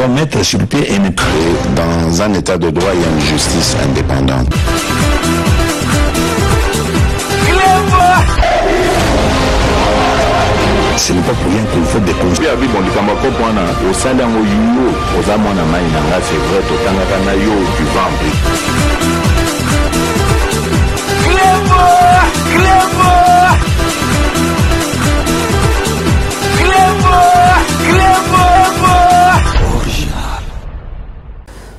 doit mettre sur pied une... Dans un état de droit, il y a une justice indépendante. Ce n'est pas pour rien qu'il faut des conseils.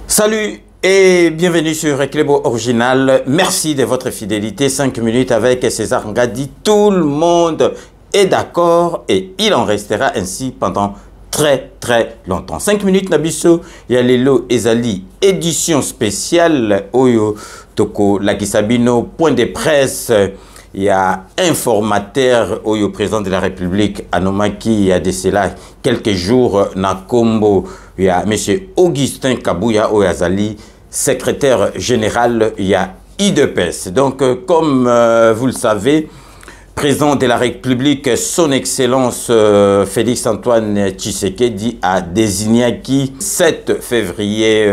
Salut et bienvenue sur Reclebo Original. Merci de votre fidélité. 5 minutes avec César Ngadi. Tout le monde est d'accord et il en restera ainsi pendant très longtemps. 5 minutes Nabiso, il y a Lelo Ezali, édition spéciale Oyo Toko Lakisabino, point de presse. Il y a informateur Oyo président de la République Anomaki, il y a de cela quelques jours Nakombo, il y a M. Augustin Kabouya Oyazali, secrétaire général, il y a IDPS. Donc comme vous le savez, président de la République, son Excellence Félix-Antoine Tshisekedi a désigné qui 7 février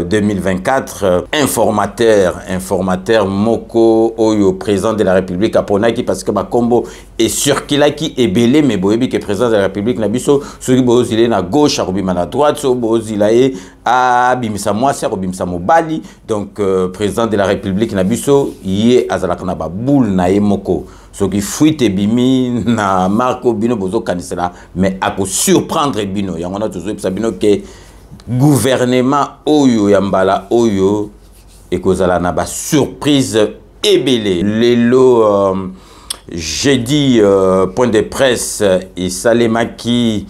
2024 informateur Moko Oyo, président de la République à Ponaki, parce que Bakombo est circulaki et belé, mais Boyebi qui est président de la République Nabiso, celui qui est à gauche, à à droite, celui à Bimisa Mwasi, à Bimisa Mobali, donc président de la République Nabiso, yé Azalakana Baboul Nae Moko. Ce qui fuite bimi na Marco Bino bozo kanisela mais à surprendre bino il y a on a toujours bino que gouvernement oyo yambala oyo et kozala na ba surprise ebele lelo jeudi point de presse et Salemaki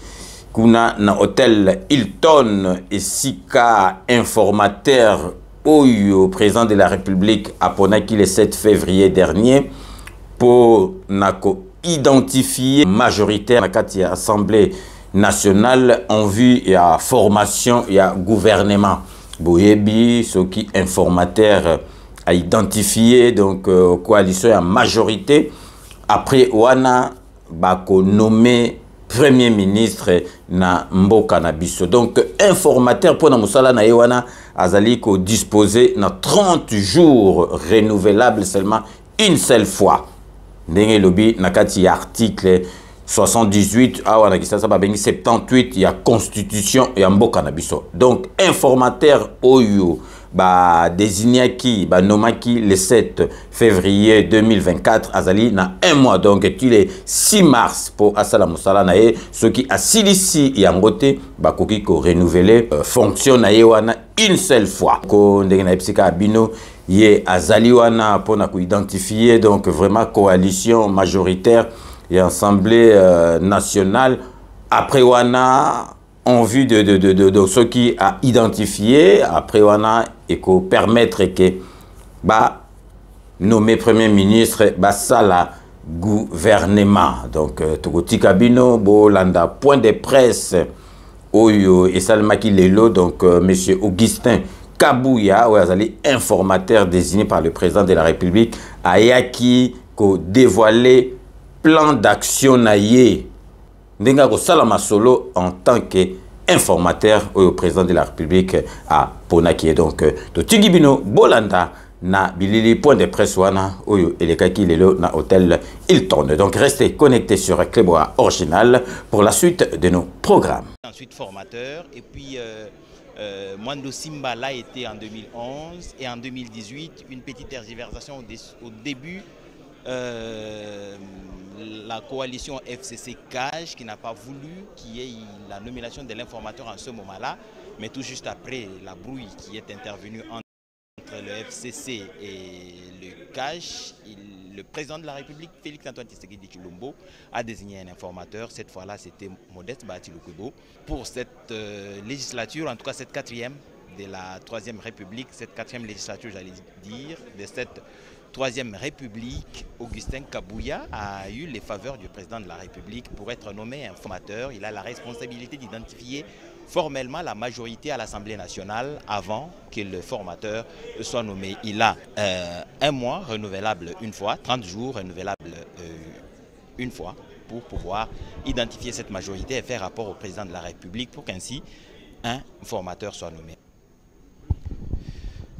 kuna na hôtel Hilton et Sika informateur oyo président de la République a Ponaki le 7 février dernier pour identifier majoritaire à l'Assemblée nationale en vue de la formation et à gouvernement. Boyebi, ce qui informateur a identifié donc coalition à majorité. Après Wana, bako nommé premier ministre na Mboka na biso. Donc informateur pour na musala na Ewana azali ko disposer na 30 jours renouvelables seulement une seule fois. Ndenge lobi nakati article 78 awa na kisasa ba bengi 78 il y a constitution ya mboka na biso. Donc informateur oyo ba désigné qui ba nomaki le 7 février 2024 azali na un mois, donc tu le 6 mars pour asala musala na ye ce qui a silisi yangote ba koki ko renouveler fonction na ye wana une seule fois ko ndenge na epsika bino ye azali wana pour na ko identifier donc vraiment coalition majoritaire et assemblée nationale après wana en vue de ce qui a identifié après wana et ko permettre que ba nommer premier ministre ba sala gouvernement. Donc Tokoti Kabino Bolanda point de presse oyo et Salemaki lelo donc monsieur Augustin Kabouya Oyazali informateur désigné par le président de la République ayaki ko dévoilé plan d'action naye ndenga ko salama solo en tant que informateur au président de la République à Ponaki. Donc to Tigibino Bolanda na bilili point de presse wana oyo elekaki lelo na hôtel Hilton. Donc restez connectés sur Reclebo Original pour la suite de nos programmes. Ensuite formateur et puis Mwando Simba l'a été en 2011 et en 2018 une petite tergiversation au début la coalition FCC CAGE qui n'a pas voulu qu'il y ait la nomination de l'informateur en ce moment-là, mais tout juste après la brouille qui est intervenue entre le FCC et le CAGE, le président de la République, Félix-Antoine Tshisekedi Tshilombo, a désigné un informateur. Cette fois-là, c'était Modeste Bahati-Lukwebo. Pour cette législature, en tout cas cette quatrième de la Troisième République, cette quatrième législature, j'allais dire, de cette Troisième République, Augustin Kabouya a eu les faveurs du président de la République pour être nommé informateur. Il a la responsabilité d'identifier formellement la majorité à l'Assemblée nationale avant que le formateur soit nommé. Il a un mois renouvelable une fois, 30 jours renouvelables une fois pour pouvoir identifier cette majorité et faire rapport au président de la République pour qu'ainsi un formateur soit nommé.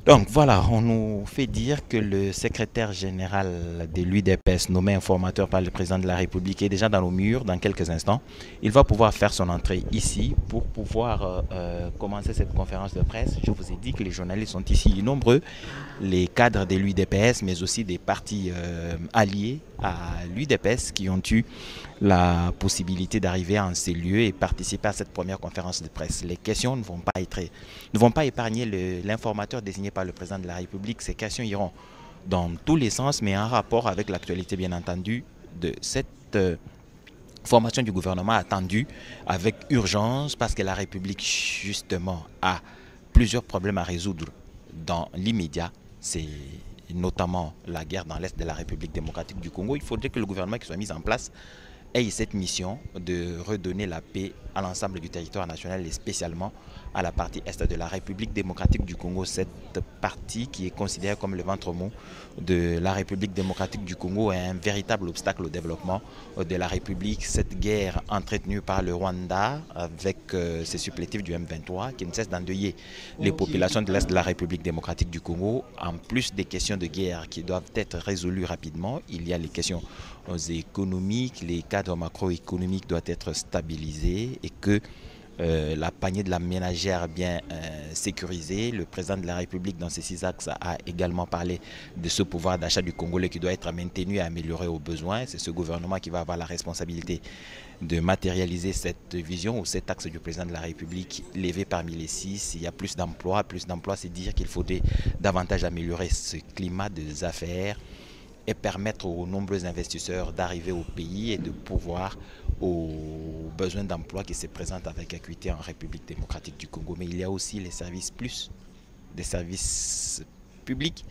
Donc voilà, on nous fait dire que le secrétaire général de l'UDPS, nommé informateur par le président de la République, est déjà dans nos murs dans quelques instants. Il va pouvoir faire son entrée ici pour pouvoir commencer cette conférence de presse. Je vous ai dit que les journalistes sont ici nombreux, les cadres de l'UDPS, mais aussi des partis alliés à l'UDPS qui ont eu la possibilité d'arriver en ces lieux et participer à cette première conférence de presse. Les questions ne vont pas épargner l'informateur désigné par le président de la République. Ces questions iront dans tous les sens, mais en rapport avec l'actualité, bien entendu, de cette formation du gouvernement attendue avec urgence, parce que la République, justement, a plusieurs problèmes à résoudre dans l'immédiat. C'est notamment la guerre dans l'Est de la République démocratique du Congo. Il faudrait que le gouvernement qui soit mis en place ait cette mission de redonner la paix à l'ensemble du territoire national et spécialement à la partie est de la République démocratique du Congo, cette partie qui est considérée comme le ventre mou de la République démocratique du Congo est un véritable obstacle au développement de la République. Cette guerre entretenue par le Rwanda avec ses supplétifs du M23 qui ne cessent d'endeuiller les populations de l'Est de la République démocratique du Congo, en plus des questions de guerre qui doivent être résolues rapidement, il y a les questions économiques, les cadres macroéconomiques doivent être stabilisés et que la panier de la ménagère bien sécurisée. Le président de la République dans ces 6 axes a également parlé de ce pouvoir d'achat du Congolais qui doit être maintenu et amélioré au besoin. C'est ce gouvernement qui va avoir la responsabilité de matérialiser cette vision ou cet axe du président de la République levé parmi les 6. Il y a plus d'emplois. Plus d'emplois, c'est dire qu'il faudrait davantage améliorer ce climat des affaires et permettre aux nombreux investisseurs d'arriver au pays et de pouvoir aux besoins d'emploi qui se présentent avec acuité en République démocratique du Congo. Mais il y a aussi les services des services publics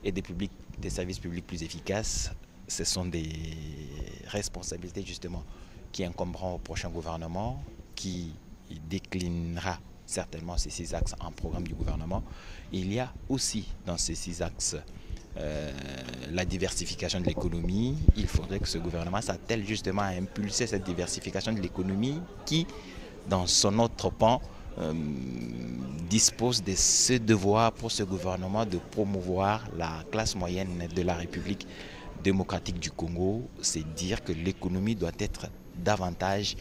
et des services publics plus efficaces. Ce sont des responsabilités justement qui incomberont au prochain gouvernement qui déclinera certainement ces 6 axes en programme du gouvernement. Il y a aussi dans ces 6 axes la diversification de l'économie. Il faudrait que ce gouvernement s'attelle justement à impulser cette diversification de l'économie qui, dans son autre pan, dispose de ce devoir pour ce gouvernement de promouvoir la classe moyenne de la République démocratique du Congo. C'est dire que l'économie doit être davantage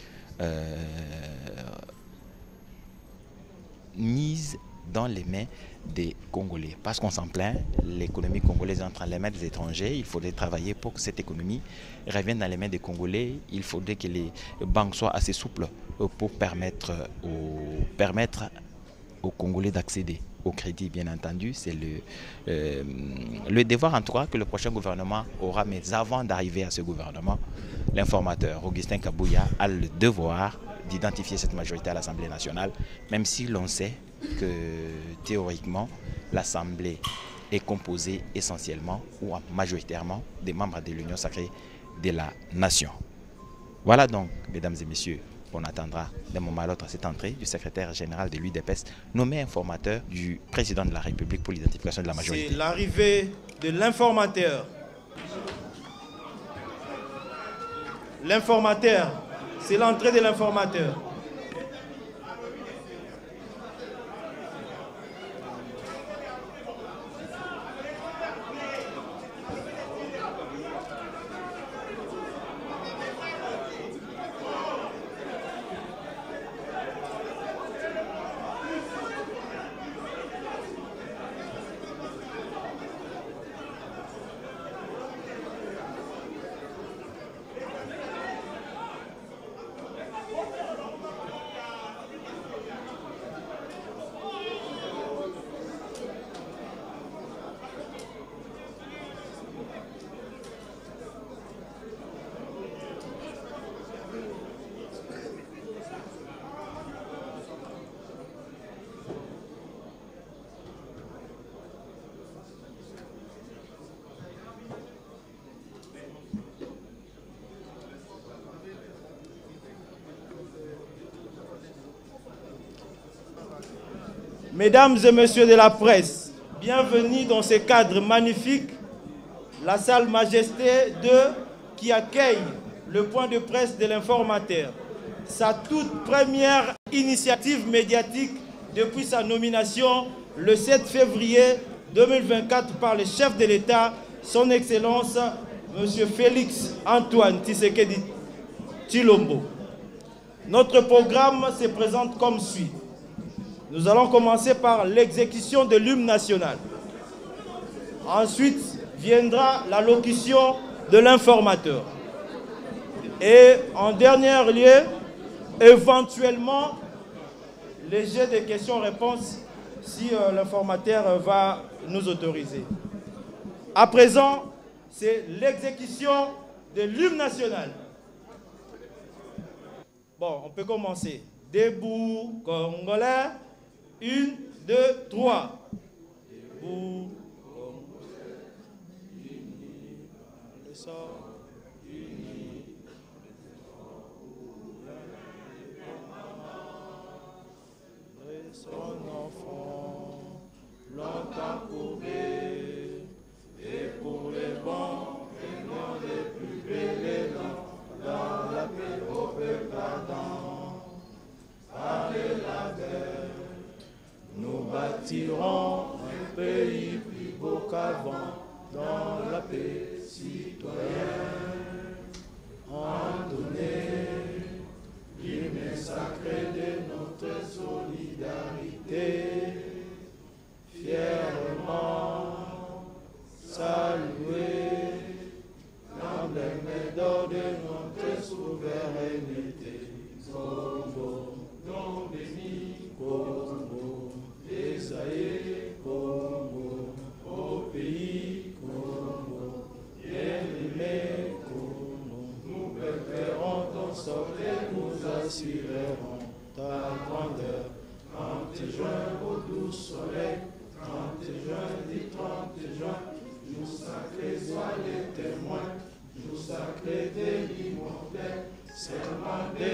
mise dans les mains des Congolais. Parce qu'on s'en plaint, l'économie congolaise est entre les mains des étrangers. Il faudrait travailler pour que cette économie revienne dans les mains des Congolais. Il faudrait que les banques soient assez souples pour permettre aux Congolais d'accéder au crédit, bien entendu. C'est le devoir en tout cas que le prochain gouvernement aura. Mais avant d'arriver à ce gouvernement, l'informateur Augustin Kabouya a le devoir d'identifier cette majorité à l'Assemblée nationale, même si l'on sait que théoriquement, l'Assemblée est composée essentiellement ou majoritairement des membres de l'Union sacrée de la nation. Voilà donc, mesdames et messieurs, on attendra d'un moment à l'autre cette entrée du secrétaire général de l'UDPS, nommé informateur du président de la République pour l'identification de la majorité. C'est l'arrivée de l'informateur. L'informateur, c'est l'entrée de l'informateur. Mesdames et messieurs de la presse, bienvenue dans ce cadre magnifique, la salle Majesté 2 qui accueille le point de presse de l'informateur. sa toute première initiative médiatique depuis sa nomination le 7 février 2024 par le chef de l'État, son Excellence, M. Félix Antoine Tshisekedi Tshilombo. Notre programme se présente comme suit. Nous allons commencer par l'exécution de l'hymne national. Ensuite viendra l'allocution de l'informateur. Et en dernier lieu, éventuellement, les jeux de questions-réponses si l'informateur va nous autoriser. À présent, c'est l'exécution de l'hymne national. Bon, on peut commencer. Debout, Congolais. 1, 2, 3. Debout, Congolais. Unis, le sort. Unis, son enfant, longtemps courbé, et pour les bons, prégnants les plus belles dans la paix au peuple ardent. Par la guerre, nous bâtirons un pays plus beau qu'avant, dans la paix citoyenne. En donner l'hymne sacré de notre solidarité, fièrement saluer l'emblème d'or de notre souveraineté. Congo, nom béni, Congo, Esaïe, Congo, au pays, Congo, bien-aimé, Congo, nous préférons ton sort et nous assurerons ta grandeur. 30 juin au doux soleil, 30 juin, dit 30 juin, jour sacré, soyez témoins, jour sacré de l'immortel, serment de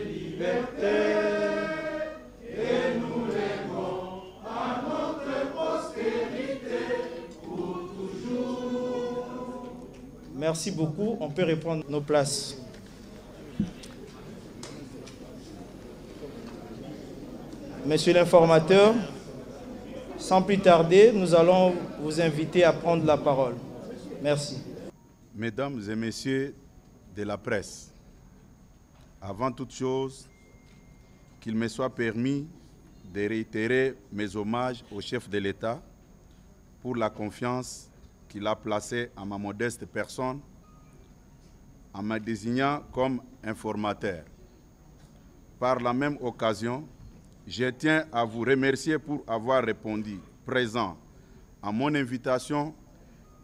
liberté, et nous l'aimons à notre postérité pour toujours. Merci beaucoup, on peut reprendre nos places. Monsieur l'informateur, sans plus tarder, nous allons vous inviter à prendre la parole. Merci. Mesdames et messieurs de la presse, avant toute chose, qu'il me soit permis de réitérer mes hommages au chef de l'État pour la confiance qu'il a placée en ma modeste personne en me désignant comme informateur. Par la même occasion, je tiens à vous remercier pour avoir répondu présent à mon invitation,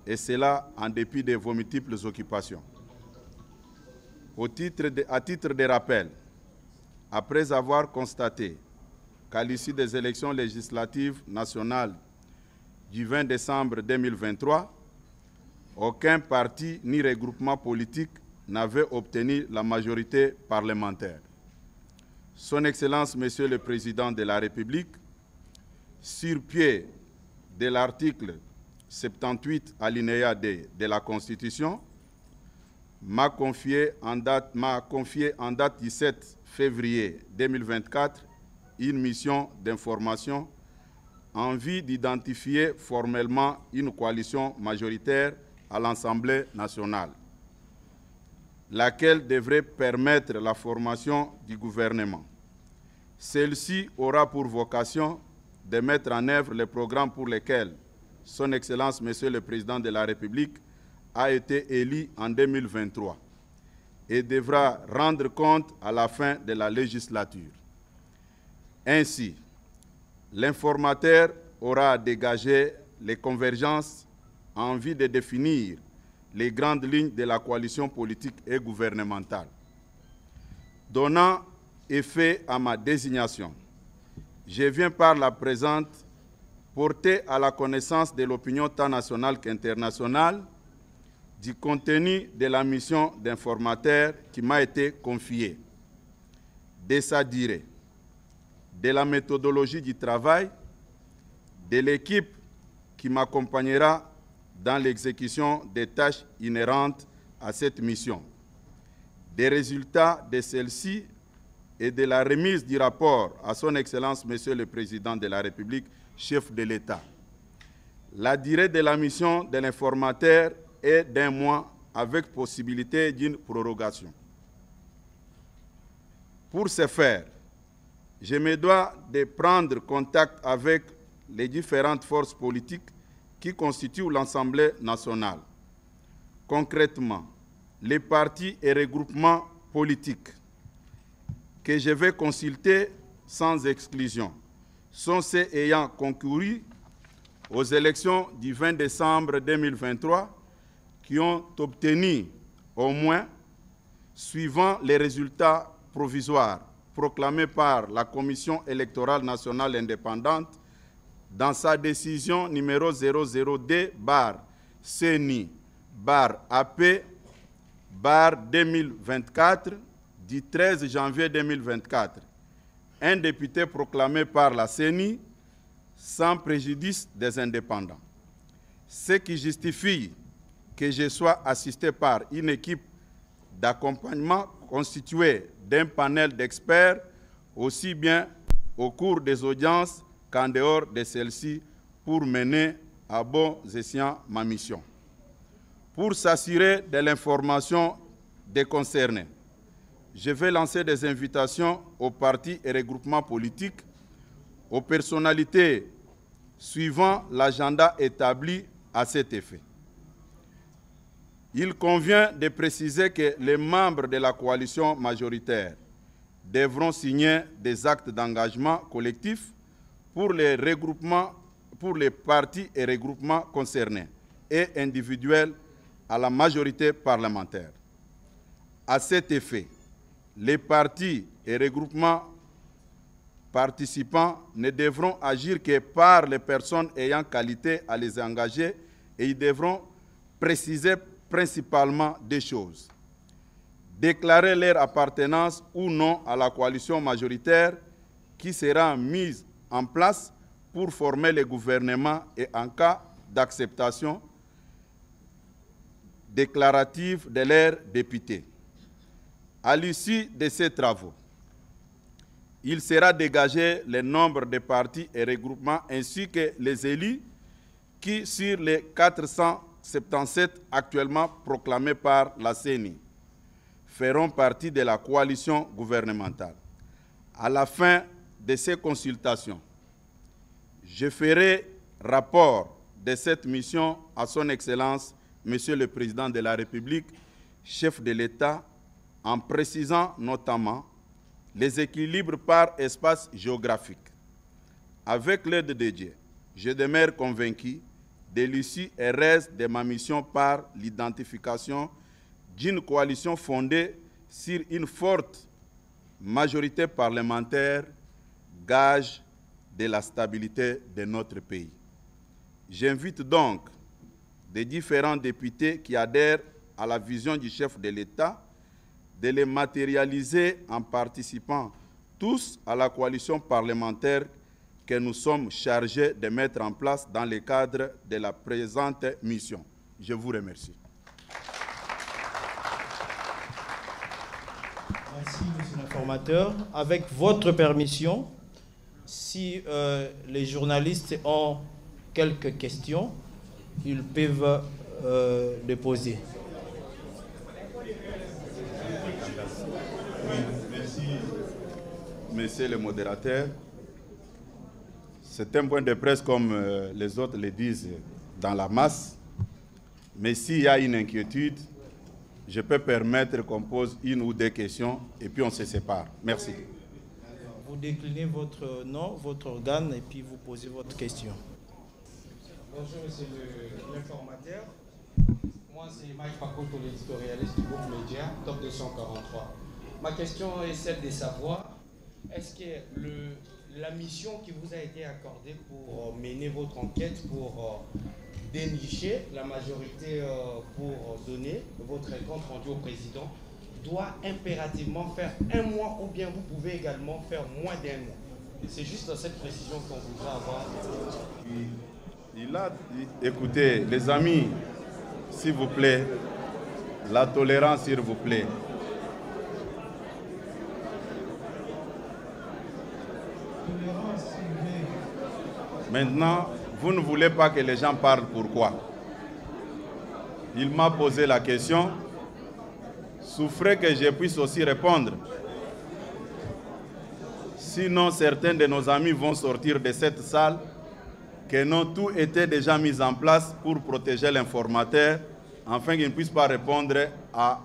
et cela en dépit de vos multiples occupations. À titre de rappel, après avoir constaté qu'à l'issue des élections législatives nationales du 20 décembre 2023, aucun parti ni regroupement politique n'avait obtenu la majorité parlementaire. Son Excellence, Monsieur le Président de la République, sur pied de l'article 78 alinéa D de la Constitution, m'a confié en date du 7 février 2024 une mission d'information en vue d'identifier formellement une coalition majoritaire à l'Assemblée nationale, laquelle devrait permettre la formation du gouvernement. Celle-ci aura pour vocation de mettre en œuvre les programmes pour lesquels Son Excellence, Monsieur le Président de la République, a été élu en 2023 et devra rendre compte à la fin de la législature. Ainsi, l'informateur aura dégagé les convergences en vue de définir les grandes lignes de la coalition politique et gouvernementale. Donnant effet à ma désignation, je viens par la présente porter à la connaissance de l'opinion tant nationale qu'internationale du contenu de la mission d'informateur qui m'a été confiée, de sa durée, de la méthodologie du travail, de l'équipe qui m'accompagnera dans l'exécution des tâches inhérentes à cette mission, des résultats de celle-ci et de la remise du rapport à son Excellence, Monsieur le Président de la République, chef de l'État. La durée de la mission de l'informateur est d'1 mois avec possibilité d'une prorogation. Pour ce faire, je me dois de prendre contact avec les différentes forces politiques qui constituent l'Assemblée nationale. Concrètement, les partis et regroupements politiques que je vais consulter sans exclusion sont ceux ayant concouru aux élections du 20 décembre 2023 qui ont obtenu au moins, suivant les résultats provisoires proclamés par la Commission électorale nationale indépendante dans sa décision numéro 00D/CENI/AP/2024 du 13 janvier 2024, un député proclamé par la CENI sans préjudice des indépendants. Ce qui justifie que je sois assisté par une équipe d'accompagnement constituée d'un panel d'experts, aussi bien au cours des audiences qu'en dehors de celles-ci, pour mener à bon escient ma mission. Pour s'assurer de l'information des concernés, je vais lancer des invitations aux partis et regroupements politiques, aux personnalités suivant l'agenda établi à cet effet. Il convient de préciser que les membres de la coalition majoritaire devront signer des actes d'engagement collectif pour les regroupements, pour les partis et regroupements concernés et individuels à la majorité parlementaire. À cet effet, les partis et regroupements participants ne devront agir que par les personnes ayant qualité à les engager et ils devront préciser principalement des choses. Déclarer leur appartenance ou non à la coalition majoritaire qui sera mise en place pour former le gouvernement et en cas d'acceptation déclarative de leurs députés. À l'issue de ces travaux, il sera dégagé le nombre de partis et regroupements ainsi que les élus qui, sur les 477 actuellement proclamés par la CENI, feront partie de la coalition gouvernementale. À la fin de ces consultations, je ferai rapport de cette mission à son Excellence, Monsieur le Président de la République, chef de l'État, en précisant notamment les équilibres par espace géographique. Avec l'aide de Dieu, je demeure convaincu de l'issue heureuse de ma mission par l'identification d'une coalition fondée sur une forte majorité parlementaire, gage de la stabilité de notre pays. J'invite donc les différents députés qui adhèrent à la vision du chef de l'État de les matérialiser en participant tous à la coalition parlementaire que nous sommes chargés de mettre en place dans le cadre de la présente mission. Je vous remercie. Merci, monsieur l'informateur. Avec votre permission, si les journalistes ont quelques questions, ils peuvent les poser. Merci, monsieur le modérateur. C'est un point de presse comme les autres le disent dans la masse. Mais s'il y a une inquiétude, je peux permettre qu'on pose une ou deux questions et puis on se sépare. Merci. Vous déclinez votre nom, votre organe et puis vous posez votre question. Bonjour, monsieur l'informateur. Moi, c'est Mike Pakoto, l'éditorialiste du groupe Média, Top 243. Ma question est celle de savoir, est-ce que la mission qui vous a été accordée pour mener votre enquête, pour dénicher la majorité, pour donner votre compte rendu au président, doit impérativement faire 1 mois ou bien vous pouvez également faire moins d'1 mois? C'est juste cette précision qu'on voudrait avoir. Écoutez, les amis, s'il vous plaît, la tolérance, s'il vous plaît. Maintenant, vous ne voulez pas que les gens parlent, pourquoi? Il m'a posé la question. Souffrez que je puisse aussi répondre. Sinon, certains de nos amis vont sortir de cette salle que non, tout était déjà mis en place pour protéger l'informateur, afin qu'il ne puisse pas répondre à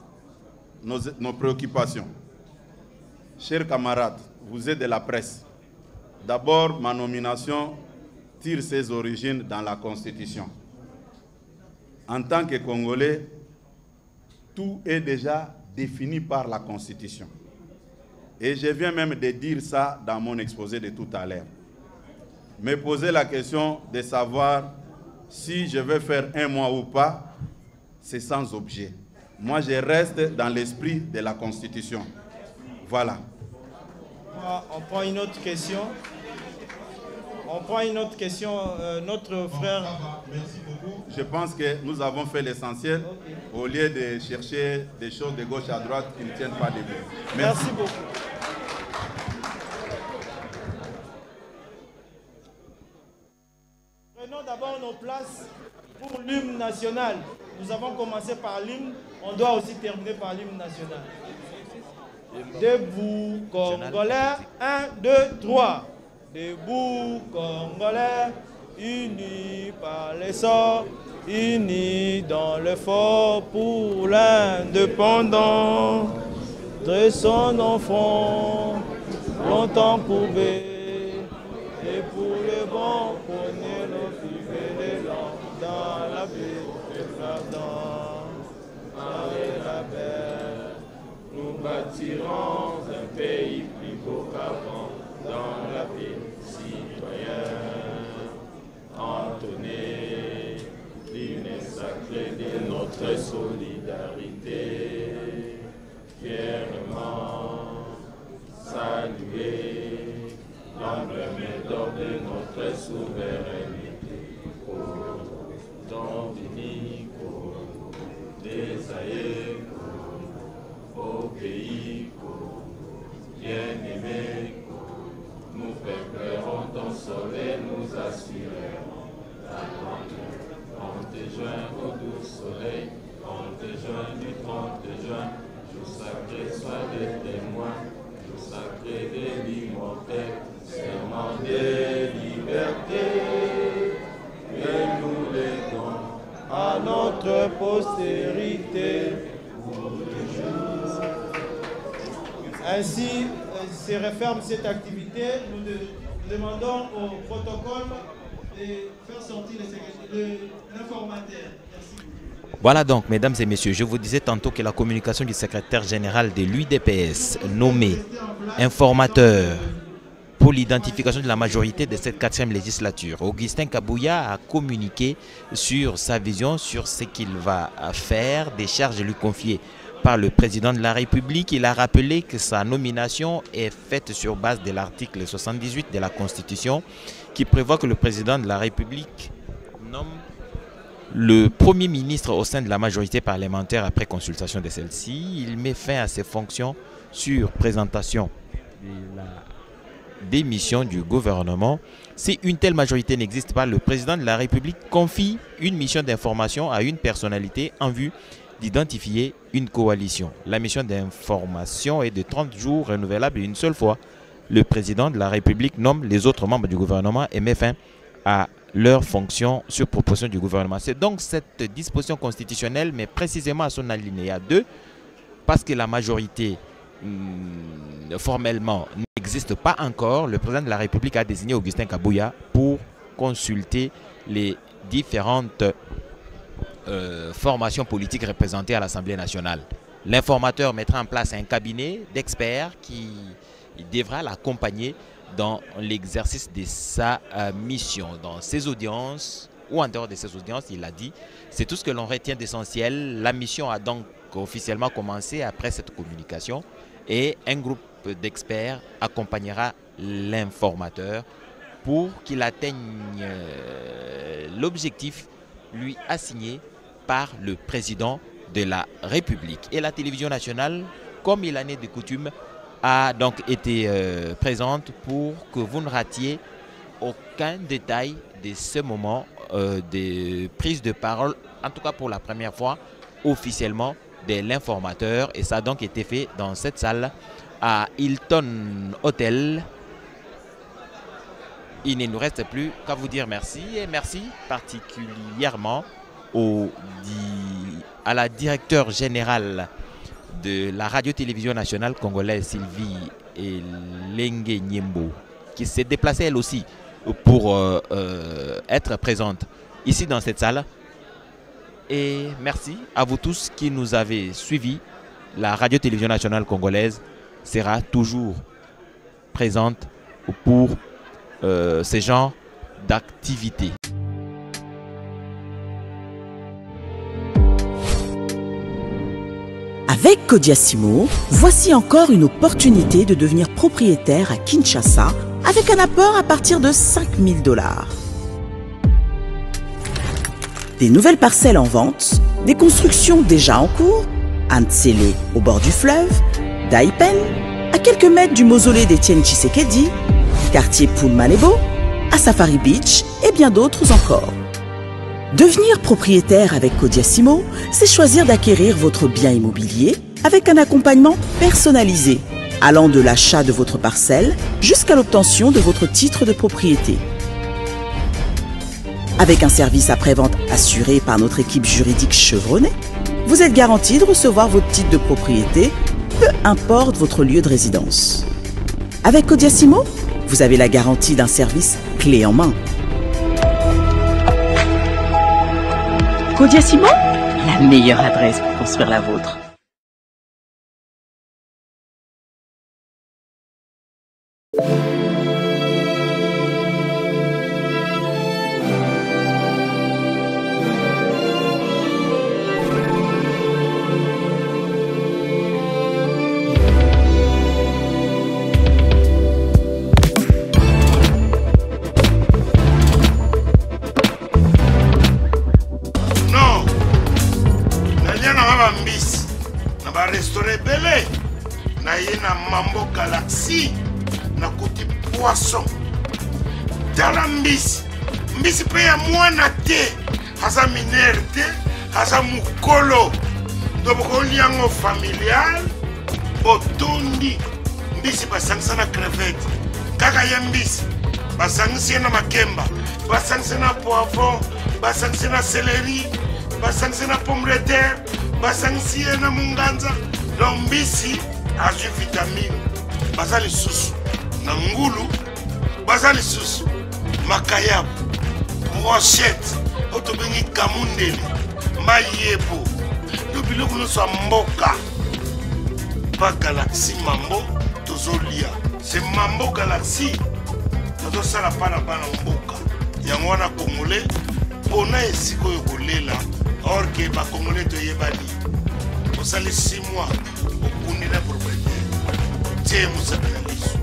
nos préoccupations. Chers camarades, vous êtes de la presse. D'abord, ma nomination tire ses origines dans la Constitution. En tant que Congolais, tout est déjà défini par la Constitution. Et je viens même de dire ça dans mon exposé de tout à l'heure. Me poser la question de savoir si je vais faire un mois ou pas, c'est sans objet. Moi, je reste dans l'esprit de la Constitution. Voilà. On prend une autre question. On prend une autre question. Notre frère... Merci beaucoup. Je pense que nous avons fait l'essentiel, au lieu de chercher des choses de gauche à droite qui ne tiennent pas debout. Merci beaucoup. Prenons d'abord nos places pour l'hymne national. Nous avons commencé par l'hymne, on doit aussi terminer par l'hymne national. Debout, Congolais, 1, 2, 3. Debout, Congolais, unis par l'essor, unis dans l'effort pour l'indépendance. Dressons nos fronts, longtemps courbés, et pour le bon, prenez nos fibres l'élan dans la paix de l'ardent. Avec la paix, nous bâtirons un pays plus beau qu'avant, dans la paix citoyenne. Entonnez l'hymne sacré de notre solidarité, fièrement saluer l'emblème d'or de notre souveraineté. Au don unique, des aïeux, au pays bien-aimé, nous préparerons ton soleil, nous assurerons ta grandeur. On te joint au doux soleil, on te joint du 30 juin, jour sacré soit de témoin, jour sacré de l'immortel, serment de liberté, que nous léguons à notre postérité pour toujours. Ainsi se referme cette activité. Nous demandons au protocole de faire sortir l'informateur. Voilà donc, mesdames et messieurs, je vous disais tantôt que la communication du secrétaire général de l'UDPS, nommé informateur pour l'identification de la majorité de cette 4e législature, Augustin Kabouya a communiqué sur sa vision, sur ce qu'il va faire, des charges lui confiées par le président de la République. Il a rappelé que sa nomination est faite sur base de l'article 78 de la Constitution qui prévoit que le président de la République nomme le Premier ministre au sein de la majorité parlementaire après consultation de celle-ci. Il met fin à ses fonctions sur présentation de la démission du gouvernement. Si une telle majorité n'existe pas, le président de la République confie une mission d'information à une personnalité en vue d'identifier une coalition. La mission d'information est de 30 jours renouvelable une seule fois. Le président de la République nomme les autres membres du gouvernement et met fin à leurs fonctions sur proposition du gouvernement. C'est donc cette disposition constitutionnelle, mais précisément à son alinéa 2, parce que la majorité formellement n'existe pas encore, le président de la République a désigné Augustin Kabouya pour consulter les différentes formations politiques représentées à l'Assemblée nationale. L'informateur mettra en place un cabinet d'experts qui devra l'accompagner dans l'exercice de sa mission, dans ses audiences ou en dehors de ses audiences. Il a dit, c'est tout ce que l'on retient d'essentiel. La mission a donc officiellement commencé après cette communication et un groupe d'experts accompagnera l'informateur pour qu'il atteigne l'objectif lui assigné par le président de la République. Et la télévision nationale, comme il en est de coutume, a donc été présente pour que vous ne ratiez aucun détail de ce moment de prise de parole, en tout cas pour la première fois officiellement de l'informateur. Et ça a donc été fait dans cette salle à Hilton Hotel. Il ne nous reste plus qu'à vous dire merci, et merci particulièrement à la directeure générale de la radio-télévision nationale congolaise, Sylvie Lengue Nyembo, qui s'est déplacée elle aussi pour être présente ici dans cette salle. Et merci à vous tous qui nous avez suivis. La radio-télévision nationale congolaise sera toujours présente pour ces genres d'activités. Avec Kodiasimo, voici encore une opportunité de devenir propriétaire à Kinshasa avec un apport à partir de 5 000 $. Des nouvelles parcelles en vente, des constructions déjà en cours, à Ntsele au bord du fleuve, Daipen, à quelques mètres du mausolée d'Étienne Tshisekedi, quartier Poulmalebo, à Safari Beach et bien d'autres encore. Devenir propriétaire avec Kodiasimo, c'est choisir d'acquérir votre bien immobilier avec un accompagnement personnalisé, allant de l'achat de votre parcelle jusqu'à l'obtention de votre titre de propriété. Avec un service après-vente assuré par notre équipe juridique chevronnée, vous êtes garanti de recevoir votre titre de propriété, peu importe votre lieu de résidence. Avec Kodiasimo, vous avez la garantie d'un service clé en main. Kodiasimo, la meilleure adresse pour construire la vôtre. Mambo Galaxy na kuti poisson tala mbisi pe ya mwana te haza minere te haza mukolo ndoboko liango familial botondi mbisi basangisa na crevette kaka ya mbisi basangisa na makemba basangisa na poivron basangisa na céleri basangisa na pomme de terre basangisa na munganza donc mbisi azu vitamine bazali susu na ngulu bazali susu makayabu brochette otobengi kamundeli mayebo lobiloko nyonso ya mboka pa Galaxy Mambo tozolia c'est Mambo Galaxy tozosala pana bana mboka yango wana congolais mpona esika oyo kolela or ke bacongolais toyebani osali 6 mois okundi na propriétaire tie mosakana liso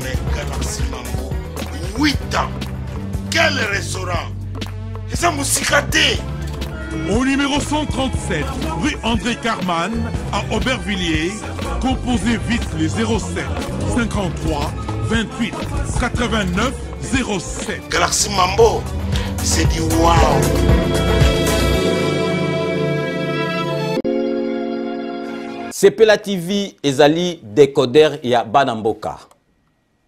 mais Galaxy Mambo 8 ans quel restaurant eza mosika te. Au numéro 137, rue André Carman, à Aubervilliers, composez vite les 07 53 28 89 07. Galaxy Mambo, c'est du wow. Sepela TV ezali décodeur ya Banamboka.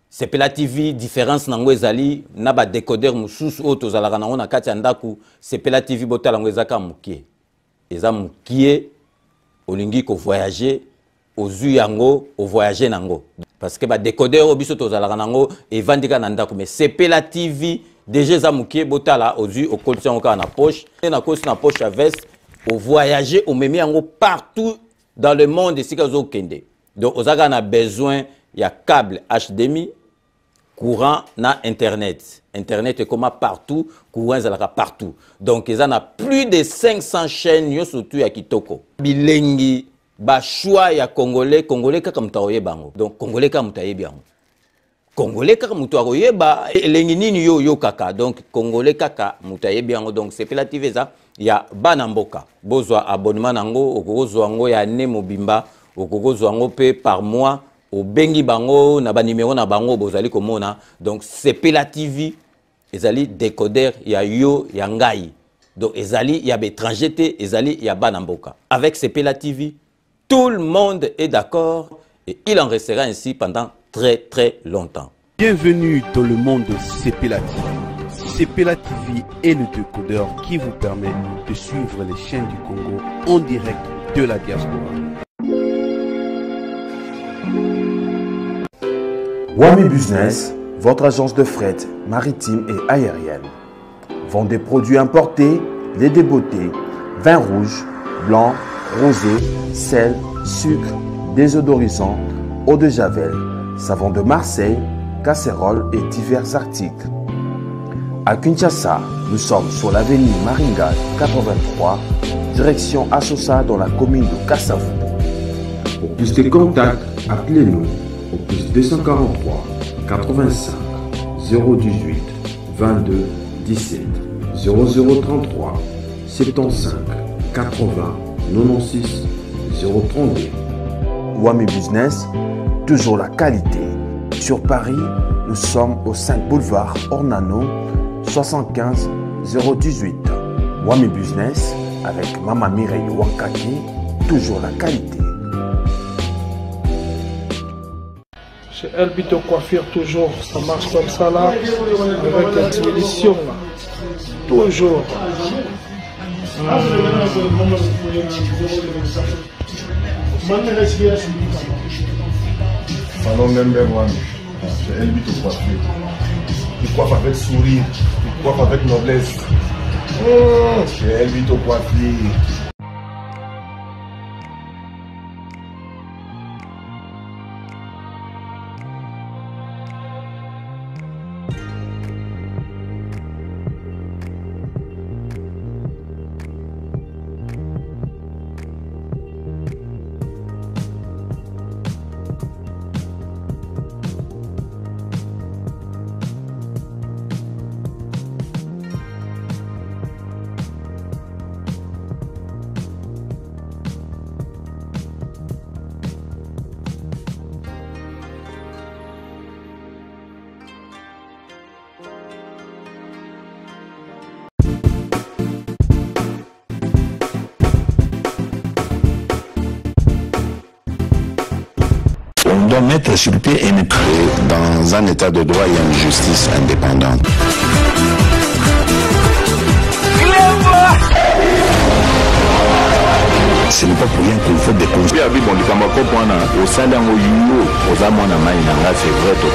Sepela TV différence nango ezali na ba décodeur mususu oyo tozalaka nango na kati ya ndaku. Sepela TV botala ngo ezaka mukie. Eza mukie olingi ko voyager ozu yango o voyager nango. Parce que ba décodeur obiso tozalaka nango evandika na ndaku mais Sepela TV déjà eza mukie botala ozu o collection ka na poche et na kosi na poche à veste o voyager o memi yango partout dans le monde ici que kende. Donc ozaka na besoin ya câble HDMI courant na internet. Internet est comme partout, courant est partout. Donc ils en a plus de 500 chaînes yo surtout ya kitoko. Bilengi ba choix ya congolais kaka mutaoye bango. Donc congolais kaka mutaye bango. Congolais kaka mutaoye ba elengi nini yo kaka. Donc congolais kaka mutaye bango. Donc c'est Sepela TV ça ya Banamboka. Bozwa abonnement nango okozwa ngo ya ne mobimba okozwa ngo pe par mois au bengi bango na ba numéro na bango bozali komona. Donc Sepela TV ezali décodeur ya yo ya ngai. Donc ezali ya étranger te ezali ya banamboka. Avec Sepela TV, tout le monde est d'accord et il en restera ainsi pendant très très longtemps. Bienvenue dans le monde de Sepela TV. Sepela TV est le décodeur qui vous permet de suivre les chaînes du Congo en direct de la diaspora. Wami Business, votre agence de fret maritime et aérienne. Vend des produits importés, lait de beauté, vin rouge, blanc, rosé, sel, sucre, désodorisant, eau de javel, savon de Marseille, casseroles et divers articles. À Kinshasa, nous sommes sur l'avenue Maringa 83, direction Assosa dans la commune de Kassavou. Pour plus de contacts, appelez-nous au plus 243 85 018 22 17 0033 75 80 96 032. Wami Business, toujours la qualité. Sur Paris, nous sommes au 5 boulevard Ornano 75 018. Wami Business avec Mama Mireille Wankaki, toujours la qualité. Chez Elbito Coiffure, toujours, ça marche comme ça là, avec la solution là. Toujours. Salon number one, chez Elbito Coiffure. Il coiffe avec sourire, il coiffe avec noblesse. Chez Elbito Coiffure. On doit mettre sur pied et créer dans un état de droit et une justice indépendante. Ce n'est pas pour rien qu'il faut des conseils. Au sein d'un c'est vrai, tu